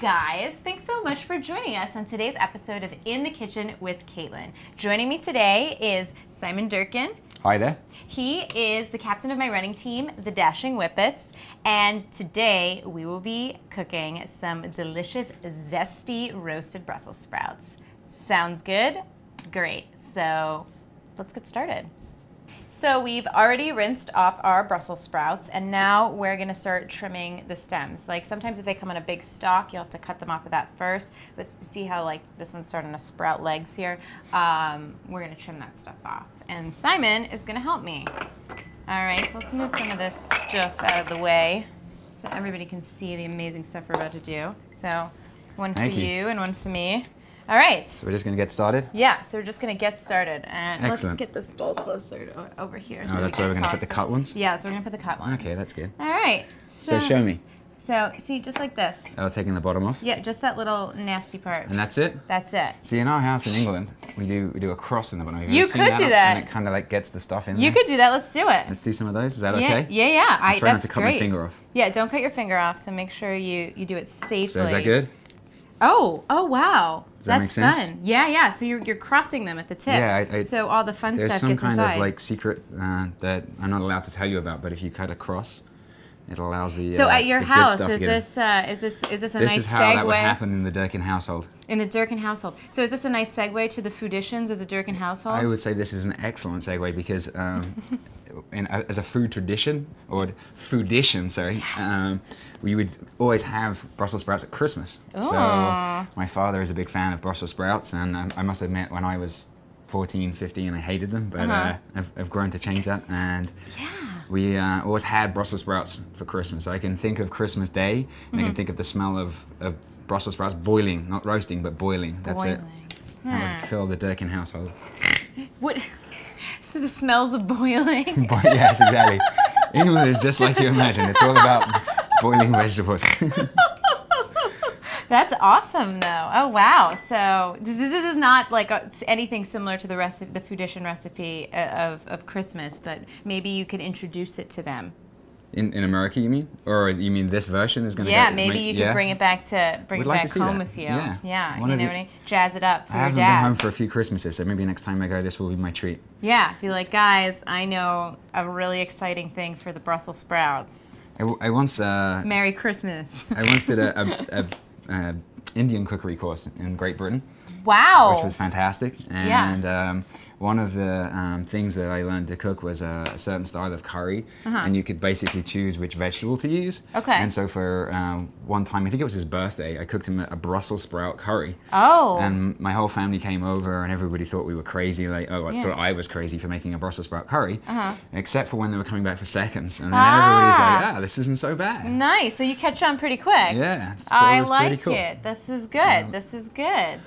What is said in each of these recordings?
guys. Thanks so much for joining us on today's episode of In the Kitchen with Caitlin. Joining me today is Simon Durkin. Hi there. He is the captain of my running team, the Dashing Whippets, and today we will be cooking some delicious zesty roasted Brussels sprouts. Sounds good? Great. So let's get started. So we've already rinsed off our Brussels sprouts, and now we're gonna start trimming the stems. Like sometimes if they come in a big stalk, you'll have to cut them off of that first. But see how like this one's starting to sprout legs here? We're gonna trim that stuff off. And Simon is gonna help me. All right, so let's move some of this stuff out of the way so everybody can see the amazing stuff we're about to do. So one for you and one for me. All right. So we're just going to get started? Yeah, so we're just going to get started. And Excellent. Let's get this bowl closer over here. Oh, that's where we're going to put the cut ones? Yeah, so we're going to put the cut ones. Okay, that's good. All right. So show me. So, see, just like this. Oh, taking the bottom off? Yeah, just that little nasty part. And that's it? That's it. See, in our house in England, we do a cross in the bottom. You could do that. And it kind of like gets the stuff in there. You could do that. Let's do it. Let's do some of those. Is that okay? Yeah. I'm trying not to that's cut great. my finger off. Yeah, don't cut your finger off, so make sure you do it safely. So is that good? Oh, wow. Does that make sense? Fun. Yeah. So you're crossing them at the tip. Yeah, so all the fun stuff gets inside. There's some kind of like secret that I'm not allowed to tell you about, but if you cut across, it allows the So at your house, is this a nice segue? This is how that would happen in the Durkin household. In the Durkin household. So is this a nice segue to the fooditions of the Durkin household? I would say this is an excellent segue because as a food tradition, or foodition, sorry, yes. We would always have Brussels sprouts at Christmas. Ooh. So my father is a big fan of Brussels sprouts, and I must admit when I was 14, 15, I hated them, but I've grown to change that, and we always had Brussels sprouts for Christmas. I can think of Christmas Day, and I can think of the smell of Brussels sprouts boiling, not roasting, but boiling. That's it. That would fill the Durkin household. What? So the smells of boiling? Yes, exactly. England is just like you imagine. It's all about boiling vegetables. That's awesome, though. Oh, wow. So this is not like anything similar to the foodition recipe of Christmas, but maybe you could introduce it to them. In America, you mean? Or you mean this version is going to maybe you could bring it back home with you. Yeah. You know what I mean? Jazz it up for your dad. I haven't been home for a few Christmases, so maybe next time I go, this will be my treat. Yeah, be like, guys, I know a really exciting thing for the Brussels sprouts. I once... Merry Christmas. I once did a Indian cookery course in Great Britain. Wow. Which was fantastic. And one of the things that I learned to cook was a certain style of curry, and you could basically choose which vegetable to use. Okay. And so for one time, I think it was his birthday, I cooked him a Brussels sprout curry. Oh. And my whole family came over, and everybody thought we were crazy. Like, thought I was crazy for making a Brussels sprout curry, except for when they were coming back for seconds. And then everybody was like, this isn't so bad. Nice. So you catch on pretty quick. Yeah. I like it. This is good. This is good.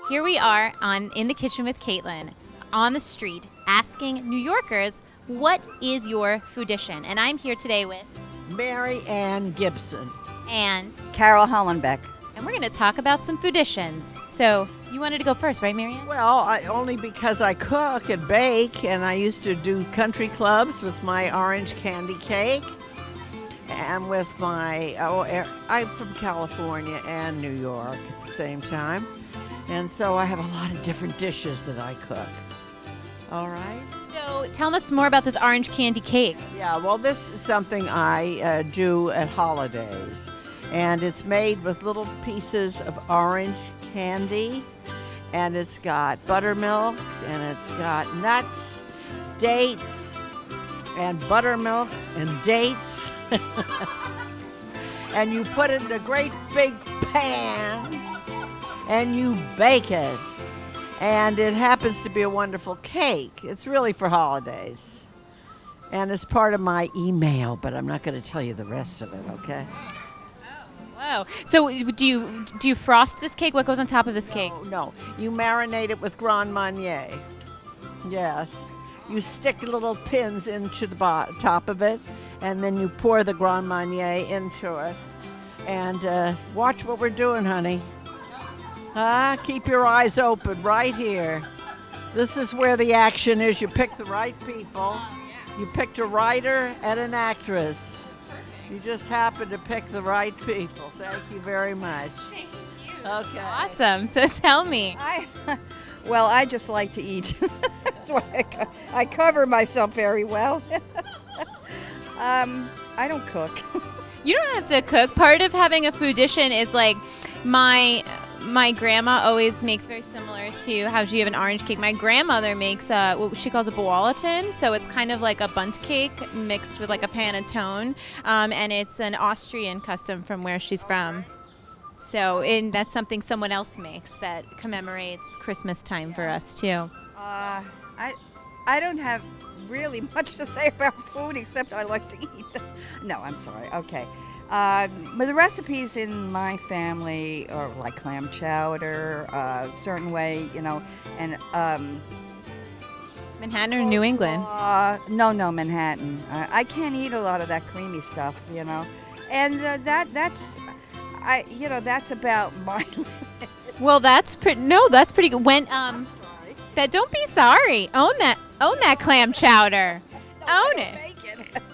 Here we are in the kitchen with Caitlin, on the street, asking New Yorkers, what is your foodition? And I'm here today with Mary Ann Gibson and Carol Hollenbeck. And we're going to talk about some fooditions. So you wanted to go first, right, Mary Ann? Well, only because I cook and bake, and I used to do country clubs with my orange candy cake, and with my, I'm from California and New York at the same time. And so I have a lot of different dishes that I cook. All right? So tell us more about this orange candy cake. Yeah, well, this is something I do at holidays. And it's made with little pieces of orange candy. And it's got buttermilk, and it's got nuts, dates, and buttermilk and dates. And you put it in a great big pan, and you bake it, and it happens to be a wonderful cake. It's really for holidays, and it's part of my email, but I'm not going to tell you the rest of it, okay? Oh, wow. So do you frost this cake? What goes on top of this cake? No, you marinate it with Grand Marnier. Yes. You stick little pins into the top of it, and then you pour the Grand Marnier into it. And watch what we're doing, honey. Keep your eyes open right here. This is where the action is. You pick the right people. You picked a writer and an actress. You just happened to pick the right people. Thank you very much. Thank you. Okay. Awesome. So tell me. Well, I just like to eat. That's why I cover myself very well. I don't cook. You don't have to cook. Part of having a foodician is like my grandma always makes very similar to how you have an orange cake. My grandmother makes what she calls a bowalatin, so it's kind of like a bundt cake mixed with like a panettone, and it's an Austrian custom from where she's from. So that's something someone else makes that commemorates Christmas time for us too. I don't have really much to say about food except I like to eat. No, I'm sorry. Okay. But the recipes in my family are like clam chowder, a certain way, you know, and Manhattan or New England? No, Manhattan. I can't eat a lot of that creamy stuff, you know, and that's about my limit. Well, that's that's pretty good. When don't be sorry. Own that clam chowder. Own it.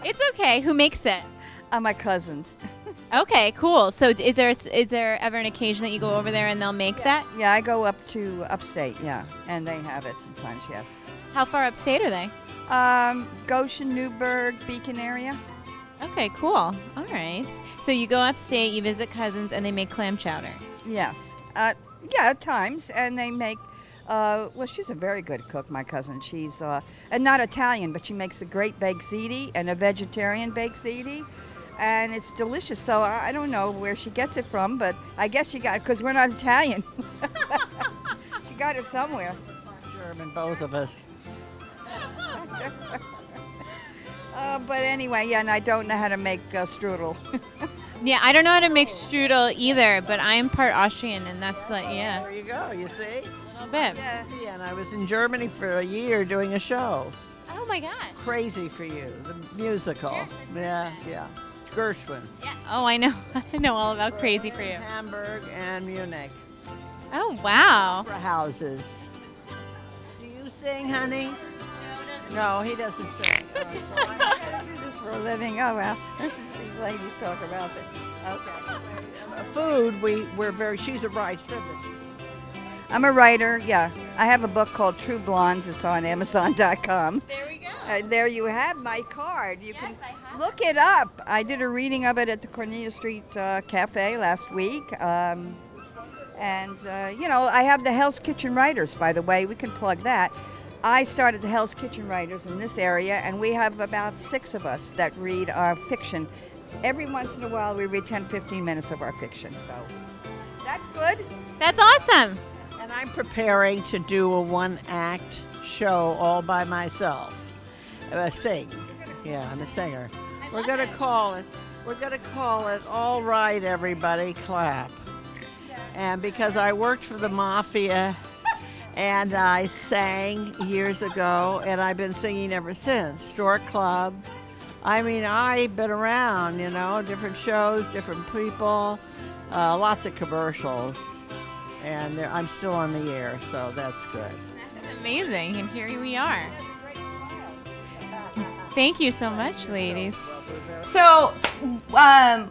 It's okay. Who makes it? My cousins. Okay, cool. So is there ever an occasion that you go over there and they'll make that? Yeah, I go up to upstate, yeah, and they have it sometimes, yes. How far upstate are they? Goshen, Newburgh, Beacon area. Okay, cool. All right. So you go upstate, you visit cousins, and they make clam chowder. Yes. Yeah, at times, and they make. Well, she's a very good cook, my cousin. She's and not Italian, but she makes a great baked ziti and a vegetarian baked ziti. And it's delicious, so I don't know where she gets it from, but I guess she got it because we're not Italian. She got it somewhere. German, both of us. But anyway, yeah, and I don't know how to make strudel. Yeah, I don't know how to make strudel either, but I'm part Austrian, and that's like, yeah. There you go, you see? A little bit. Yeah, and I was in Germany for a year doing a show. Oh my God. Crazy for You, the musical. Yes, Yeah. Gershwin. Yeah. Oh, I know. I know all about Crazy for You. Hamburg and Munich. Oh, wow. Opera houses. Do you sing, honey? No, he doesn't sing. I do this for a living. Oh, well, these ladies talk about it. Okay. Food, we're very, she's a writer. I'm a writer, yeah. I have a book called True Blondes. It's on Amazon.com. There we go. There you have my card. You Yes, can I have look it up. I did a reading of it at the Cornelia Street Cafe last week. You know, I have the Hell's Kitchen Writers, by the way. We can plug that. I started the Hell's Kitchen Writers in this area, and we have about 6 of us that read our fiction. Every once in a while, we read 10, 15 minutes of our fiction, so that's good. That's awesome. And I'm preparing to do a 1-act show all by myself. Sing. Yeah, I'm a singer. We're gonna call it All Right, Everybody Clap. And because I worked for the mafia and I sang years ago, and I've been singing ever since. Stork Club. I mean, I've been around, you know, different shows, different people, lots of commercials. And I'm still on the air, so that's good. That's amazing. And here we are. Thank you so much, ladies. So, why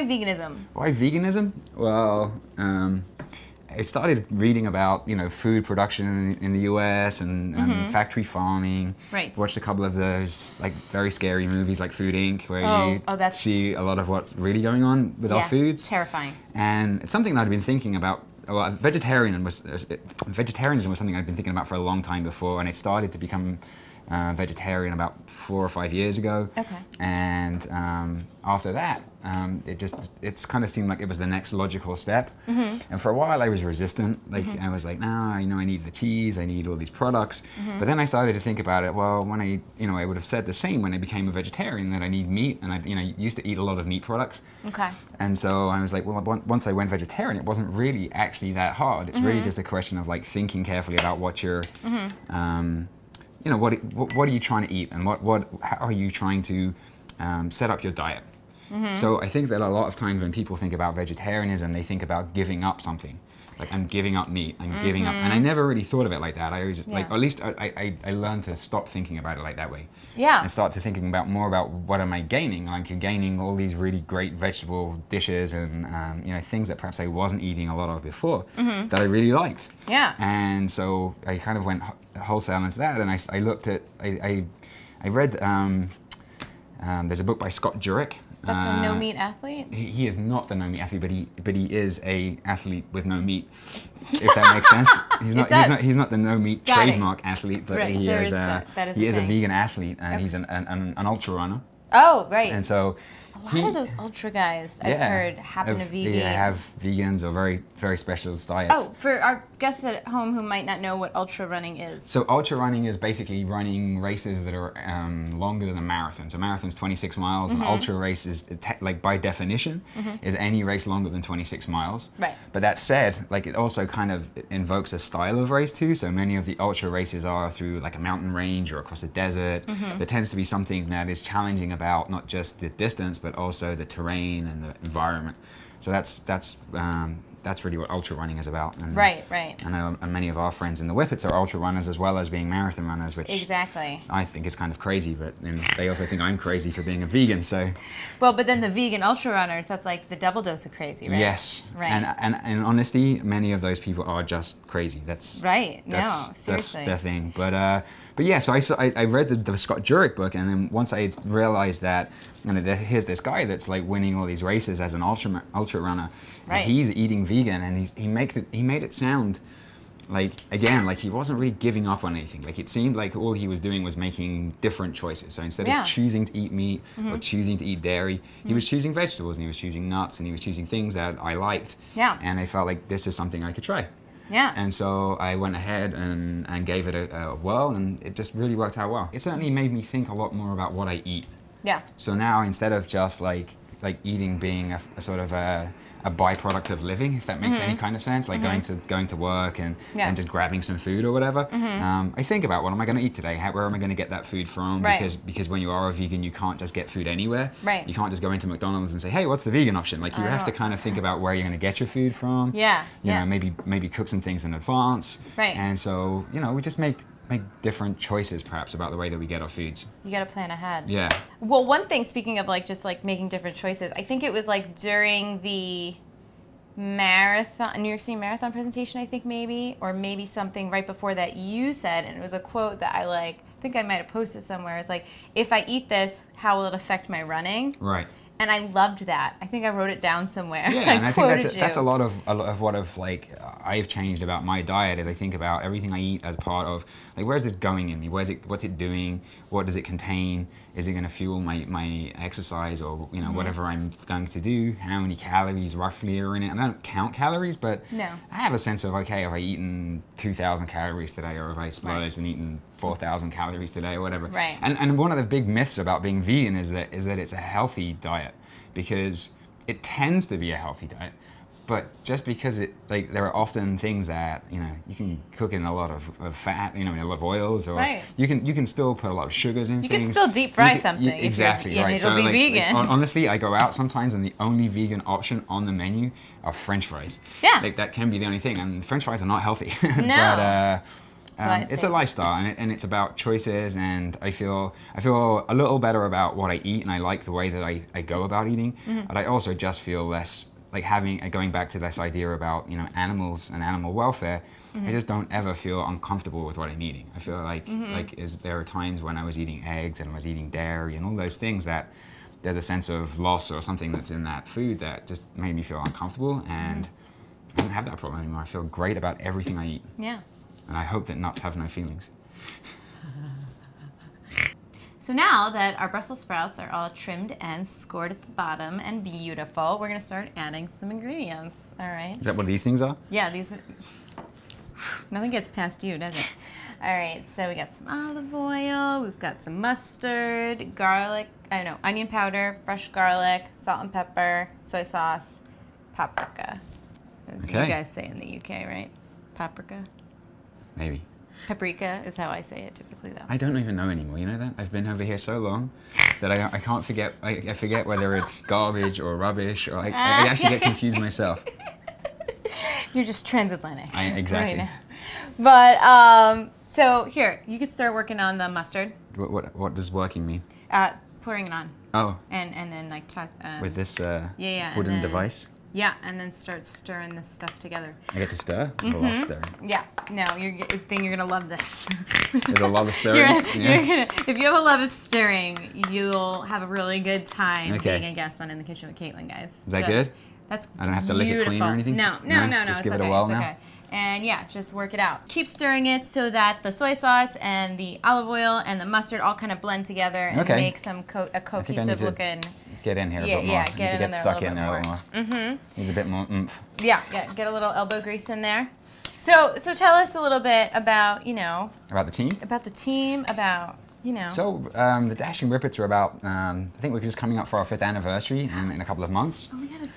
veganism? Why veganism? Well, I started reading about, you know, food production in the U.S. and factory farming. Right. Watched a couple of those like very scary movies like Food Inc., where you see a lot of what's really going on with our foods. Terrifying. And it's something that I'd been thinking about. Well, vegetarianism was something I'd been thinking about for a long time before, and it started to become vegetarian about 4 or 5 years ago. Okay. And after that, it's kind of seemed like it was the next logical step. And for a while, I was resistant. Like I was like, no, you know, I need the cheese, I need all these products. But then I started to think about it. Well, when I would have said the same when I became a vegetarian, that I need meat, and I used to eat a lot of meat products. Okay. And so I was like, well, once I went vegetarian, it wasn't really actually that hard. It's really just a question of like thinking carefully about what you're. You know, what are you trying to eat, and how are you trying to set up your diet? So I think that a lot of times when people think about vegetarianism, they think about giving up something. Like I'm giving up meat, I'm giving up, and I never really thought of it like that. I always like, or at least I learned to stop thinking about it like that way. Yeah. And start to thinking about more about what am I gaining? Like gaining all these really great vegetable dishes and you know, things that perhaps I wasn't eating a lot of before that I really liked. Yeah. And so I kind of went wholesale into that, and I looked at I read there's a book by Scott Jurek. Is that the no meat athlete? He is not the no meat athlete, but he is a athlete with no meat. If that makes sense. He's not the no meat trademark athlete, but he is a vegan athlete, and he's an ultra runner. Oh, right. And so a lot of those ultra guys I've heard happen to be vegan. Yeah, have vegans or very, very specialist diets. Oh, for our guests at home who might not know what ultra running is. So ultra running is basically running races that are longer than a marathon. So marathon's 26 miles, and ultra race is, like by definition, is any race longer than 26 miles. Right. But that said, like it also kind of invokes a style of race too. So many of the ultra races are through like a mountain range or across a desert. There tends to be something that is challenging about not just the distance, but also the terrain and the environment. So that's really what ultra running is about. And right. I know many of our friends in the Whippets are ultra runners as well as being marathon runners, which I think is kind of crazy, but they also think I'm crazy for being a vegan. So well, but then the vegan ultra runners, that's like the double dose of crazy, right? Yes. Right. And in honesty, many of those people are just crazy. That's right. Seriously. That's their thing. But yeah, so I read the Scott Jurek book, and then once I realized that, you know, here's this guy that's like winning all these races as an ultra runner, and he's eating vegan, and he made it sound like, again, like he wasn't really giving up on anything. Like it seemed like all he was doing was making different choices. So instead of choosing to eat meat or choosing to eat dairy, he was choosing vegetables, and he was choosing nuts, and he was choosing things that I liked. Yeah. And I felt like this is something I could try. Yeah. And so I went ahead and gave it a whirl, and it just really worked out well. It certainly made me think a lot more about what I eat. Yeah. So now, instead of just like eating being a sort of a byproduct of living, if that makes any kind of sense, like going to work and just grabbing some food or whatever, I think about, what am I going to eat today? Where am I going to get that food from? Because when you are a vegan, you can't just get food anywhere. Right. You can't just go into McDonald's and say, hey, what's the vegan option? Like you have to kind of think about where you're going to get your food from. Yeah. You know, maybe cook some things in advance. Right. And so, you know, we just make different choices perhaps about the way that we get our foods. You got to plan ahead. Yeah. Well, one thing, speaking of like just like making different choices, I think it was like during the New York City Marathon presentation, I think maybe, or maybe something right before that you said, and it was a quote that I think I might have posted somewhere. It's like, if I eat this, how will it affect my running? Right. And I loved that. I think I wrote it down somewhere. Yeah, and I think that's a lot of what I've changed about my diet, is I think about everything I eat as part of, like, where's this going in me? What's it doing? What does it contain? Is it going to fuel my exercise, or whatever I'm going to do? How many calories roughly are in it? And I don't count calories, but I have a sense of, okay, have I eaten 2,000 calories today, or have I splurged and eaten 4,000 calories today, or whatever? Right. And one of the big myths about being vegan is that it's a healthy diet, because it tends to be a healthy diet. But just because there are often things that, you can cook in a lot of fat, a lot of oils, or you can still put a lot of sugars in things. You can still deep fry something. Exactly, right. And it'll be vegan. Honestly, I go out sometimes and the only vegan option on the menu are French fries. Yeah. Like that can be the only thing, and French fries are not healthy. No. But it's a lifestyle, and it's about choices, and I feel a little better about what I eat, and I like the way that I go about eating, but I also just feel less, like going back to this idea about animals and animal welfare. I just don't ever feel uncomfortable with what I'm eating. I feel like there are times when I was eating eggs and I was eating dairy and all those things that there's a sense of loss or something that's in that food that just made me feel uncomfortable, and I don't have that problem anymore. I feel great about everything I eat. Yeah. And I hope that nuts have no feelings. So now that our Brussels sprouts are all trimmed and scored at the bottom and beautiful, we're gonna start adding some ingredients, all right? Is that what these things are? Yeah, nothing gets past you, does it? All right, so we got some olive oil, we've got some mustard, garlic, onion powder, fresh garlic, salt and pepper, soy sauce, paprika. As you guys say in the UK, right? Paprika? Maybe. Paprika is how I say it typically, though. I don't even know anymore, you know that? I've been over here so long that I can't forget, I forget whether it's garbage or rubbish, or I actually get confused myself. You're just transatlantic. Exactly. Right now. But so here, you could start working on the mustard. What does working mean? Pouring it on. Oh. And then like toss. With this yeah, wooden device. Yeah, and then start stirring this stuff together. I get to stir. I love stirring. Yeah. No, I think you're gonna love this. There's a lot of stirring. If you have a love of stirring, you'll have a really good time being a guest on In the Kitchen with Caitlin, guys. Is that good? That's I don't have to lick it clean or anything? No. Just give it's it okay. a whirl It's now. okay. And yeah, just work it out. Keep stirring it so that the soy sauce and the olive oil and the mustard all kind of blend together and make some a cohesive looking. Get in here a bit more. Yeah, get in there stuck a in there a little more. Needs a bit more oomph. Yeah, get a little elbow grease in there. So tell us a little bit about, About the team? About the team, about, So the Dashing Whippets are about, I think we're just coming up for our 5th anniversary in a couple of months. Oh my God,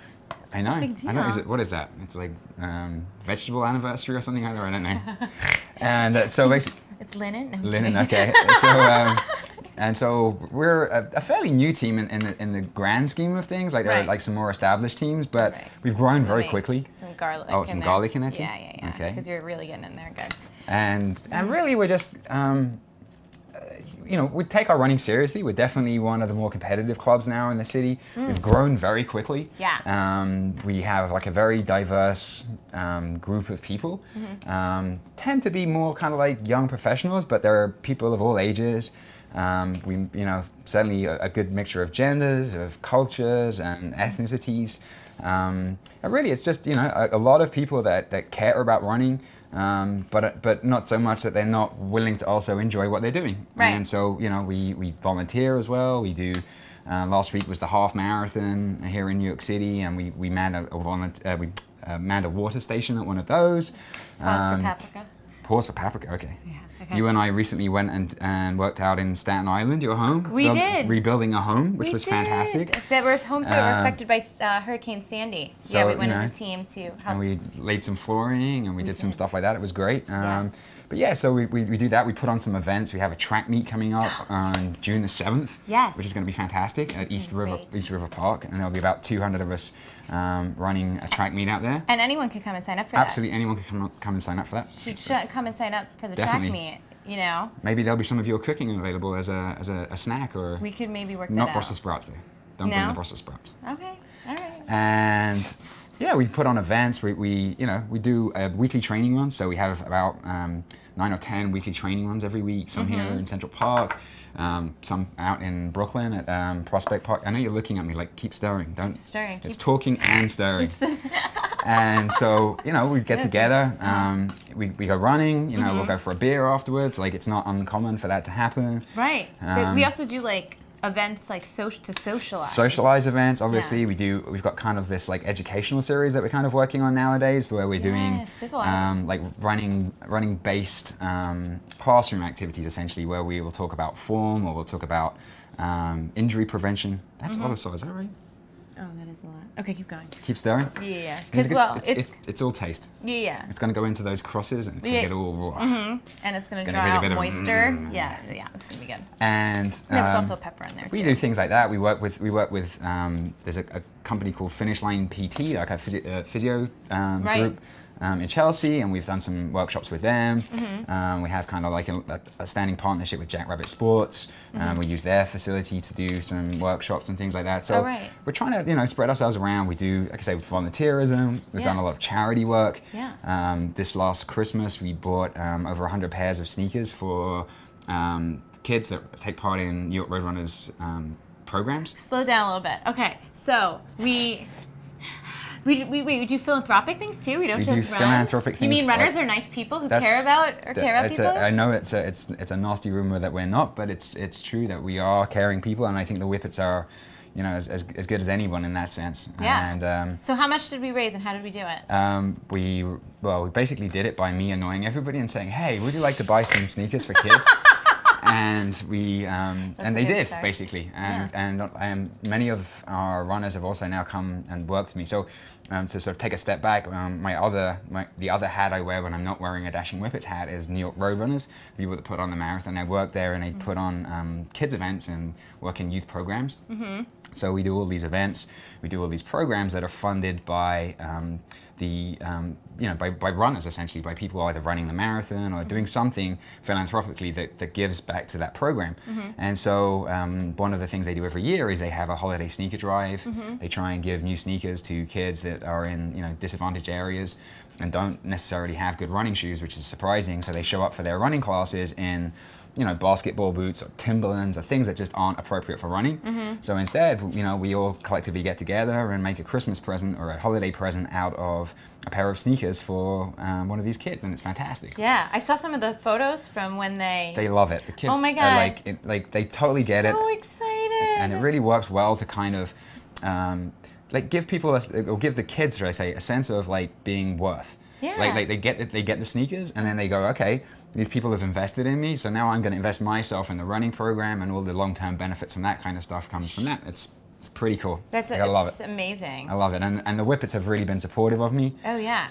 I know. a big deal. I know. What is that? It's like vegetable anniversary or something like that. I don't know. And so basically, it's linen. No, linen. Okay. So we're a fairly new team in the grand scheme of things. Like there are like some more established teams, but we've grown very quickly. Some garlic. Oh, some garlic in it too. Yeah. Okay. Because you're really getting in there, good. And really, we're just. We take our running seriously. We're definitely one of the more competitive clubs now in the city. We've grown very quickly. Yeah. We have like a very diverse group of people. Tend to be more kind of like young professionals, but there are people of all ages. We, certainly a good mixture of genders, of cultures and ethnicities. Really, it's just, a lot of people that care about running. But not so much that they're not willing to also enjoy what they're doing. Right. And so, we volunteer as well. We do, last week was the half marathon here in New York City, and we manned a water station at one of those. Pause for paprika. Pause for paprika, okay. Yeah, okay. You and I recently went and worked out in Staten Island, your home. We did. Rebuilding a home, which was fantastic. That were homes that were affected by Hurricane Sandy. So, yeah, we went as a team to help. And we laid some flooring and we did some stuff like that. It was great. Yes. But yeah, so we do that. We put on some events. We have a track meet coming up on June the 7th. Yes. Which is going to be fantastic at East River Park. And there'll be about 200 of us running a track meet out there. And anyone can come and sign up for that. Absolutely, anyone can come and sign up for that. Should come and sign up for the Definitely. track meet, Maybe there'll be some of your cooking available as a snack or... We could maybe work that Not out. Brussels sprouts though. Don't bring the Brussels sprouts. Okay, all right. And yeah, we put on events. We do a weekly training run. So we have about 9 or 10 weekly training runs every week. Some here in Central Park, some out in Brooklyn at Prospect Park. I know you're looking at me like, keep stirring. Don't. Keep stirring. It's talking and stirring. And so, we get together. We go running. We'll go for a beer afterwards. Like, it's not uncommon for that to happen. Right. We also do like events like to socialize. Socialize events, obviously. Yeah. We've got kind of this like educational series that we're kind of working on nowadays, where we're doing like running based classroom activities, essentially, where we will talk about form or we'll talk about injury prevention. That's a lot of size, is that right? Oh, that is a lot. Okay, keep going. Keep stirring? Yeah. Because it's all taste. Yeah. It's going to go into those crosses and it's going to get all raw. And it's going to draw out moisture. Yeah, it's going to be good. And there's also pepper in there too. We do things like that. We work with there's a company called Finish Line PT, like a physio group. In Chelsea, and we've done some workshops with them. We have kind of like a standing partnership with Jackrabbit Sports. We use their facility to do some workshops and things like that. So we're trying to spread ourselves around. We do, like I say, volunteerism. We've done a lot of charity work. This last Christmas, we bought over 100 pairs of sneakers for kids that take part in New York Roadrunners programs. Slow down a little bit. Okay, so we do philanthropic things too. We don't just run. Philanthropic things. You mean runners are nice people who care about people? I know it's a nasty rumor that we're not, but it's true that we are caring people, and I think the Whippets are, as good as anyone in that sense. Yeah. And so how much did we raise, and how did we do it? We basically did it by me annoying everybody and saying, hey, would you like to buy some sneakers for kids? And they did start. Basically, and many of our runners have also now come and worked with me. So to sort of take a step back, the other hat I wear when I'm not wearing a Dashing Whippets hat is New York Roadrunners, people that put on the marathon. I work there and they put on kids events and work in youth programs. So we do all these events, we do all these programs that are funded by the by runners, essentially, by people either running the marathon or doing something philanthropically that gives back to that program. And so one of the things they do every year is they have a holiday sneaker drive. They try and give new sneakers to kids that are in disadvantaged areas and don't necessarily have good running shoes, which is surprising. So they show up for their running classes in basketball boots or Timberlands or things that just aren't appropriate for running. So instead, we all collectively get together and make a Christmas present or a holiday present out of a pair of sneakers for one of these kids, and it's fantastic. Yeah, I saw some of the photos from when they love it. The kids oh my God. are like they totally get it. So excited. And it really works well to kind of give people or give the kids, should I say, a sense of like being worth. Yeah. Like they get the sneakers, and then they go, okay, these people have invested in me, so now I'm going to invest myself in the running program, and all the long-term benefits from that kind of stuff comes from that. It's pretty cool. I love it. Amazing. I love it, and the Whippets have really been supportive of me. Oh yeah.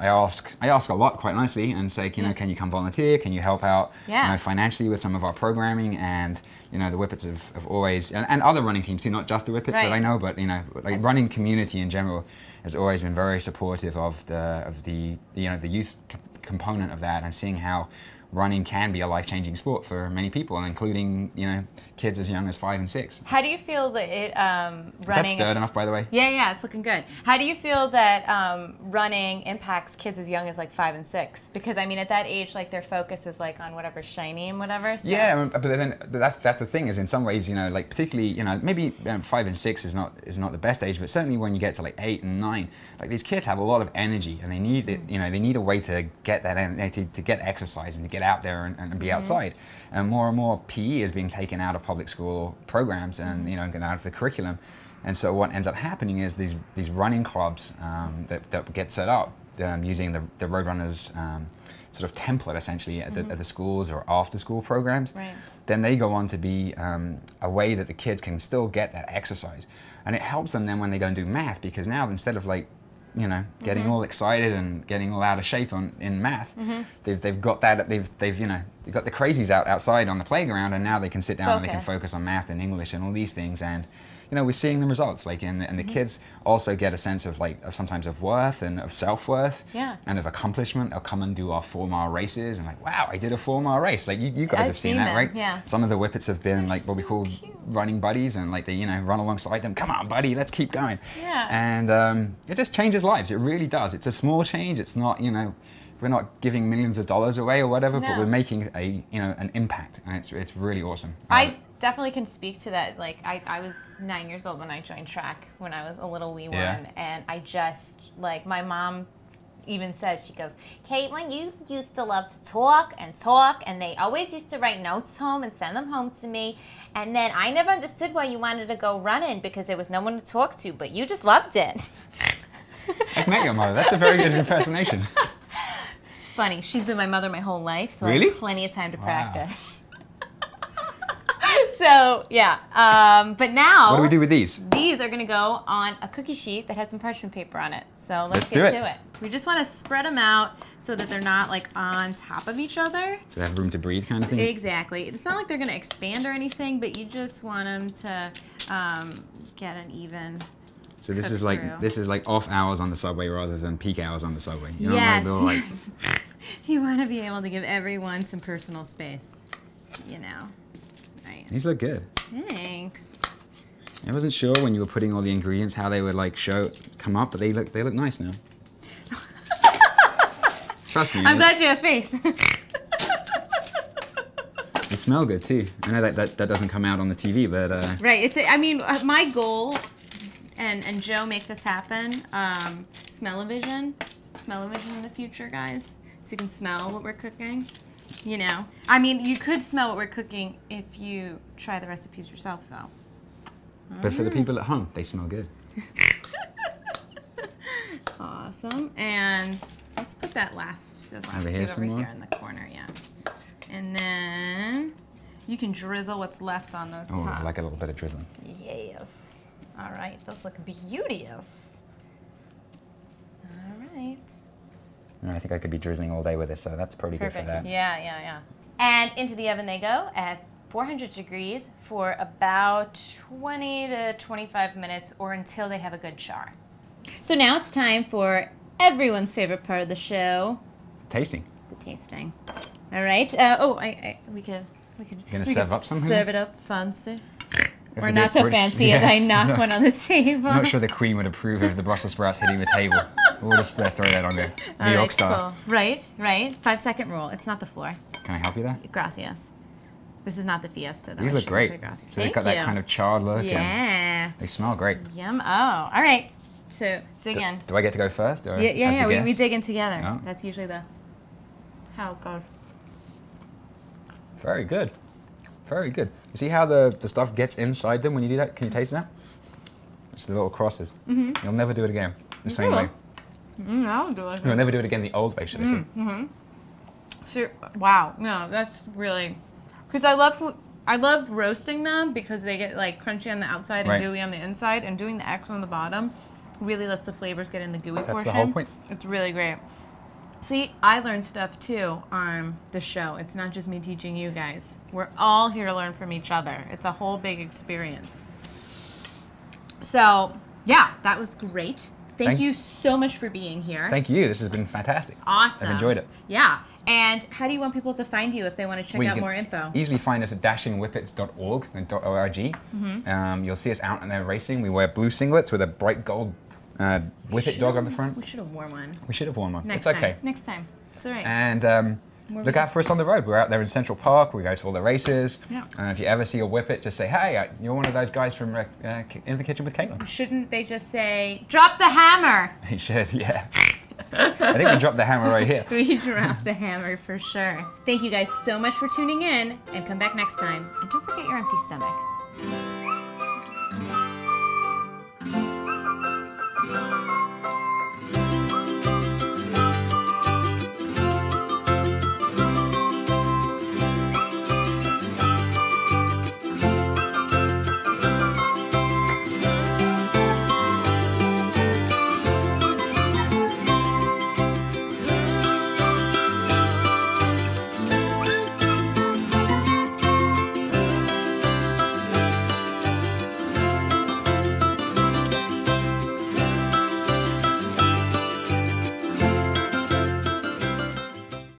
I ask a lot, quite nicely, and say, can you come volunteer? Can you help out? Yeah. Financially with some of our programming, and the Whippets have always, and other running teams too, not just the Whippets that I know, but running community in general has always been very supportive of the youth component of that, and seeing how running can be a life-changing sport for many people, including kids as young as 5 and 6. How do you feel that running? Is that stirred enough, by the way? Yeah, it's looking good. How do you feel that running impacts kids as young as like 5 and 6? Because I mean, at that age, like their focus is like on whatever's shiny and whatever. So. Yeah, but then that's the thing, is in some ways, like particularly, maybe 5 and 6 is not the best age, but certainly when you get to like 8 and 9, like these kids have a lot of energy, and they need it. They need a way to get that energy, to get exercise and to get out there and be outside. And more PE is being taken out of public school programs and get out of the curriculum. And so what ends up happening is these running clubs that get set up using the Roadrunners sort of template, essentially, at the schools or after school programs. Right. Then they go on to be a way that the kids can still get that exercise. And it helps them then when they go and do math, because now instead of like getting all excited and getting all out of shape in math, they've got that, they've got the crazies outside on the playground, and now they can sit down and they can focus on math and English and all these things, and we're seeing the results, like, and the kids also get a sense of sometimes of worth and of self-worth, and of accomplishment. They'll come and do our 4-mile races, and like, wow, I did a 4-mile race. Like you guys have seen that, right? Yeah. Some of the Whippets have been like what we call running buddies, and like they run alongside them. Come on, buddy, let's keep going. Yeah. And it just changes lives. It really does. It's a small change. It's not we're not giving millions of dollars away or whatever, but we're making an impact, and it's really awesome. I definitely can speak to that. Like I was 9 years old when I joined track when I was a little wee one, and I just, like, my mom even says, she goes, Caitlin, you used to love to talk, and they always used to write notes home and send them home to me, and then I never understood why you wanted to go running, because there was no one to talk to, but you just loved it. I've met your mother. That's a very good impersonation. It's funny. She's been my mother my whole life, so really? I have plenty of time to practice. So, yeah. But now... What do we do with these? These are going to go on a cookie sheet that has some parchment paper on it. So let's get to it. We just want to spread them out so that they're not like on top of each other. So they have room to breathe, kind of thing? Exactly. It's not like they're going to expand or anything, but you just want them to get an even... So this is like off hours on the subway rather than peak hours on the subway. You know, yes. like, you want to be able to give everyone some personal space. Right. These look good. Thanks. I wasn't sure when you were putting all the ingredients how they would like come up, but they look nice now. Trust me. I'm glad you have faith. They smell good too. I know that doesn't come out on the TV, but right. I mean, my goal. And Joe, make this happen. Smell-o-vision in the future, guys, so you can smell what we're cooking. I mean, you could smell what we're cooking if you try the recipes yourself, though. But for the people at home, they smell good. Awesome. And let's put those last two over here in the corner, yeah. And then you can drizzle what's left on the top. Oh, I like a little bit of drizzling. Yes. All right, those look beauteous. All right. I think I could be drizzling all day with this, so that's pretty good for that. Yeah. And into the oven they go at 400 degrees for about 20 to 25 minutes, or until they have a good char. So now it's time for everyone's favorite part of the show, Tasting. the tasting. All right. We could. Gonna serve up something? Serve it up fancy. If Or they not do so British- fancy as I yes. knock one on the table. I'm not sure the Queen would approve of the Brussels sprouts hitting the table. We'll just throw that on there. New York style. Cool. Right. 5-second rule. It's not the floor. Can I help you there? Gracias. This is not the fiesta. Though. These I look shouldn't great. say gracias. So they've Thank got that you. kind of charred look. And Yeah. they smell great. Yum. Oh. All right. So dig in. Do I get to go first? Or Yeah. as the We guest? dig in together. Oh. That's usually how it goes. Very good. Very good. You see how the stuff gets inside them when you do that? Can you taste that? Just the little crosses. You'll never do it again the same way. I'll do it. You'll never do it again the old way, should I say. So, wow. No, that's really because I love roasting them because they get like crunchy on the outside and Right. gooey on the inside, and doing the X on the bottom really lets the flavors get in the gooey portion. That's the whole point. It's really great. See, I learned stuff too on the show. It's not just me teaching you guys. We're all here to learn from each other. It's a whole big experience. So, yeah, that was great. Thank you so much for being here. Thank you. This has been fantastic. Awesome. I've enjoyed it. Yeah. And how do you want people to find you if they want to check Well, you out can more info? Easily find us at dashingwhippets.org and .org. You'll see us out and there racing. We wear blue singlets with a bright gold whippet dog on the front. We should have worn one. We should have worn one. Next It's okay. time. Next time. It's all right. And look out for us on the road. We're out there in Central Park. We go to all the races. Yeah. If you ever see a whippet, just say, hey, you're one of those guys from In the Kitchen with Caitlin. Shouldn't they just say, drop the hammer? He should, yeah. I think we dropped the hammer right here. We drop the hammer for sure. Thank you guys so much for tuning in, and come back next time. And don't forget your empty stomach.